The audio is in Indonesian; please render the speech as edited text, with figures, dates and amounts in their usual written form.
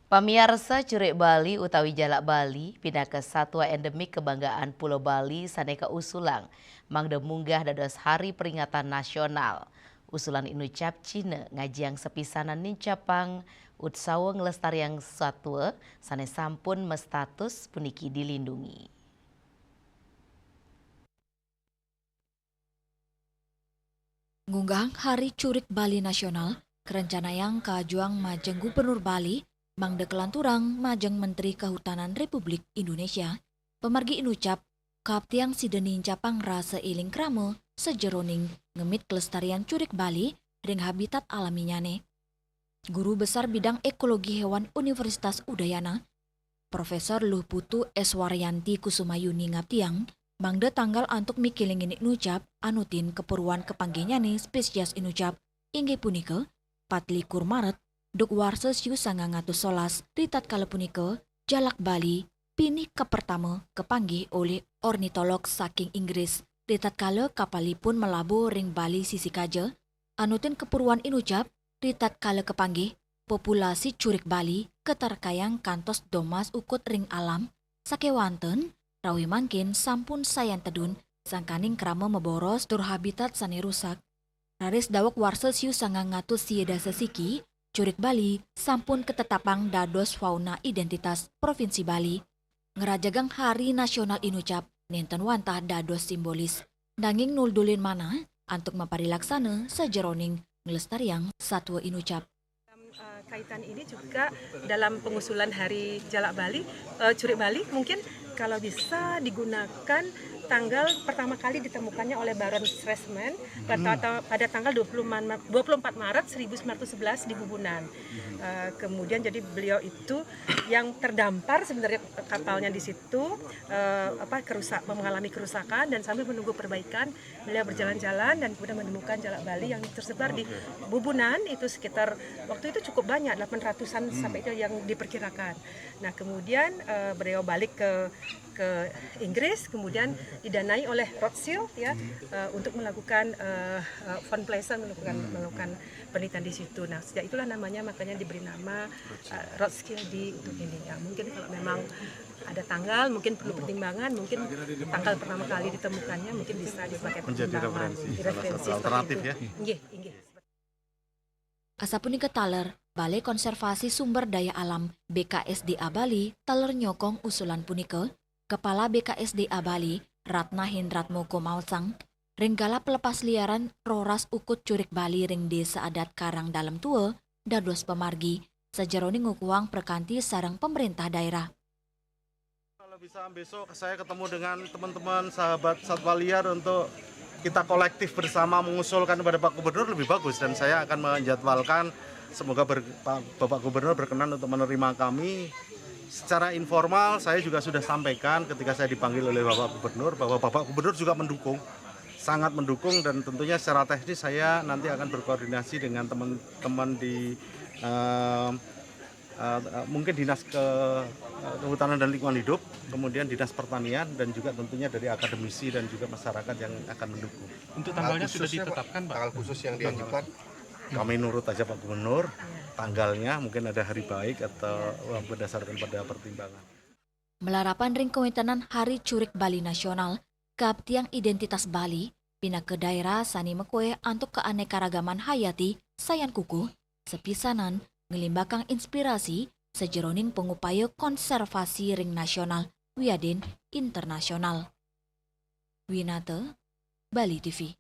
Pamirsa Curik Bali utawi Jalak Bali pindah ke satwa endemik kebanggaan Pulau Bali saneka usulang mangde munggah dados hari peringatan nasional. Usulan inucap Cina ngajiang sepisanan nincapang utsawa ngelestariang satwa sane sampun mestatus puniki dilindungi. Ngunggang Hari Curik Bali Nasional, kerencana yang kajuang Majeng Gubernur Bali, Mangde Kelanturang Majeng Menteri Kehutanan Republik Indonesia, pemargi inucap, kaptiang sidenin capang rasa iling krame, sejeroning ngemit kelestarian curik Bali, ring habitat alaminya ne. Guru Besar Bidang Ekologi Hewan Universitas Udayana, Profesor Luh Putu Eswaryanti Kusumayuni ngaptiang, Mangde tanggal antuk mikiling ini nucap anutin keperluan kepanggihnya nih spesies inucap inggih punike 24 Maret duk warse siu 911 ritat kala punike Jalak Bali pinih ke pertama kepanggih oleh ornitolog saking Inggris ritat kala kapalipun melabuh ring Bali sisi kaja anutin keperluan inucap ritat kala kepanggih populasi curik Bali keterkayang kantos domas ukut ring alam sakewanten rawi mangkin sampun sayan tedun sangkaning krama meboros tur habitat sane rusak. Raris dawak warse siu 900 sieda sesiki, curik Bali sampun ketetapang dados fauna identitas Provinsi Bali. Ngerajagang Hari Nasional inucap nenten wantah dados simbolis. Nanging nuldulin mana antuk maparilaksana sejeroning ngelestariang satwa inucap. Kaitan ini juga dalam pengusulan Hari Jalak Bali, Curik Bali mungkin kalau bisa digunakan tanggal pertama kali ditemukannya oleh Baron Stresemann pada tanggal 24 Maret 1911 di Bubunan. Kemudian jadi beliau itu yang terdampar sebenarnya kapalnya di situ mengalami kerusakan dan sambil menunggu perbaikan beliau berjalan-jalan dan kemudian menemukan Jalak Bali yang tersebar di Bubunan itu sekitar waktu itu cukup banyak 800-an sampai itu yang diperkirakan. Nah kemudian beliau balik ke Inggris, kemudian didanai oleh Rothschild ya untuk melakukan von Pleasant melakukan penelitian di situ. Nah sejak itulah makanya diberi nama Rothschild untuk ini ya. Mungkin kalau memang ada tanggal, mungkin perlu pertimbangan, mungkin tanggal pertama kali ditemukannya mungkin bisa dipakai menjadi referensi alternatif ya. Inggih. Asapunika taler, Balai Konservasi Sumber Daya Alam BKSDA Bali taler nyokong usulan punika, Kepala BKSDA Bali Ratna Hindratmoko Mausang, ringgala pelepas liaran roras ukut curik Bali ring desa adat Karang Dalam Tua, dados pemargi, sejeroning ngukuang perkanti sarang pemerintah daerah. Kalau bisa besok saya ketemu dengan teman-teman sahabat satwa liar untuk kita kolektif bersama mengusulkan kepada Pak Gubernur lebih bagus dan saya akan menjadwalkan semoga Bapak Gubernur berkenan untuk menerima kami. Secara informal saya juga sudah sampaikan ketika saya dipanggil oleh Bapak Gubernur bahwa Bapak Gubernur juga mendukung, sangat mendukung dan tentunya secara teknis saya nanti akan berkoordinasi dengan teman-teman di mungkin Dinas Kehutanan dan Lingkungan Hidup, kemudian Dinas Pertanian dan juga tentunya dari akademisi dan juga masyarakat yang akan mendukung. Untuk tanggalnya sudah ditetapkan, Pak? Tanggal khusus yang diajukan? Kami nurut aja Pak Gubernur, tanggalnya mungkin ada hari baik atau berdasarkan pada pertimbangan. Melarapan ring kewentanan Hari Curik Bali Nasional, kaptiang identitas Bali, pindah ke daerah sani mekue antuk keanekaragaman hayati, sayan kuku, sepisanan, ngelimbakang inspirasi, sejeroning pengupaya konservasi ring nasional, wiadin internasional. Winata, Bali TV.